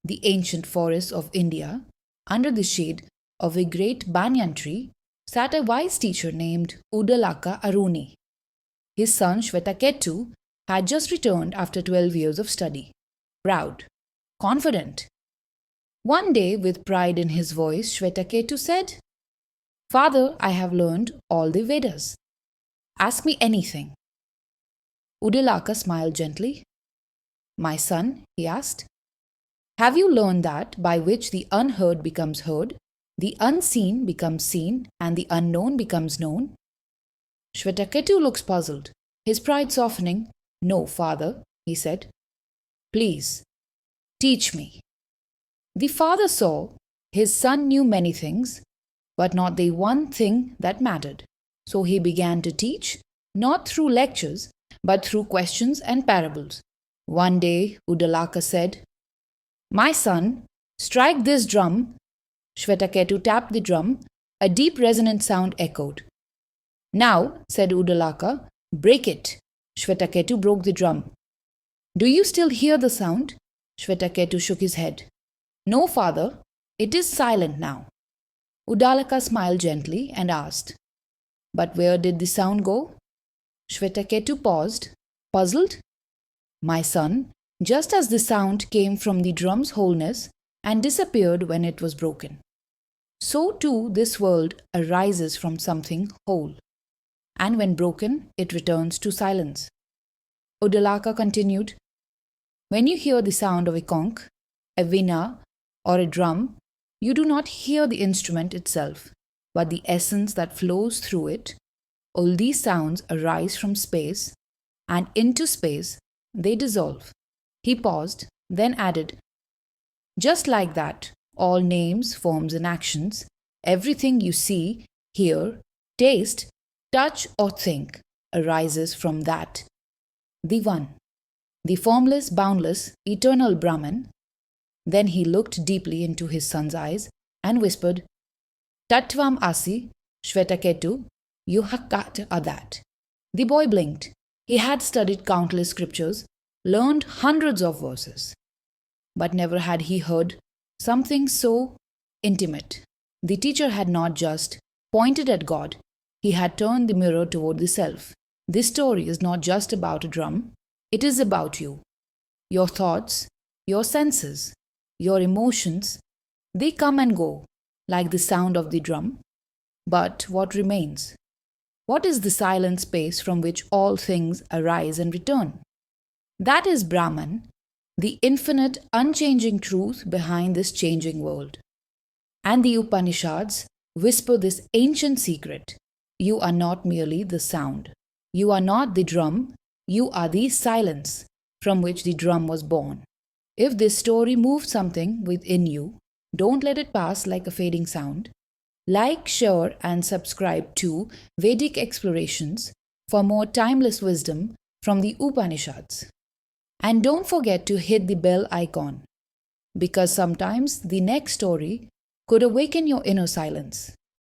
the ancient forests of India, under the shade of a great banyan tree, sat a wise teacher named Uddalaka Aruni. His son Shvetaketu had just returned after 12 years of study. Proud, confident. One day, with pride in his voice, Shvetaketu said, "Father, I have learned all the Vedas. Ask me anything." Uddalaka smiled gently. "My son," he asked, "have you learned that by which the unheard becomes heard, the unseen becomes seen, and the unknown becomes known?" Shvetaketu looks puzzled, his pride softening. "No, father," he said. "Please, teach me." The father saw his son knew many things, but not the one thing that mattered. So he began to teach, not through lectures, but through questions and parables. One day, Uddalaka said, "My son, strike this drum." Shvetaketu tapped the drum. A deep resonant sound echoed. "Now," said Uddalaka, "break it." Shvetaketu broke the drum. "Do you still hear the sound?" Shvetaketu shook his head. "No, father, it is silent now." Uddalaka smiled gently and asked, "But where did the sound go?" Shvetaketu paused, puzzled. "My son, just as the sound came from the drum's wholeness and disappeared when it was broken, so too this world arises from something whole, and when broken, it returns to silence." Uddalaka continued, "When you hear the sound of a conch, a veena, or a drum, you do not hear the instrument itself, but the essence that flows through it. All these sounds arise from space, and into space they dissolve." He paused, then added, "Just like that, all names, forms, and actions, everything you see, hear, taste, touch, or think, arises from that, the One, the formless, boundless, eternal Brahman." Then he looked deeply into his son's eyes and whispered, "Tat Tvam Asi, Shvetaketu, you have got that." The boy blinked. He had studied countless scriptures, learned hundreds of verses, but never had he heard something so intimate. The teacher had not just pointed at God, he had turned the mirror toward the self. This story is not just about a drum, it is about you. Your thoughts, your senses, your emotions, they come and go like the sound of the drum. But what remains? What is the silent space from which all things arise and return? That is Brahman, the infinite, unchanging truth behind this changing world. And the Upanishads whisper this ancient secret: you are not merely the sound. You are not the drum, you are the silence from which the drum was born. If this story moved something within you, don't let it pass like a fading sound. Like, share, and subscribe to Vedic Explorations for more timeless wisdom from the Upanishads. And don't forget to hit the bell icon, because sometimes the next story could awaken your inner silence.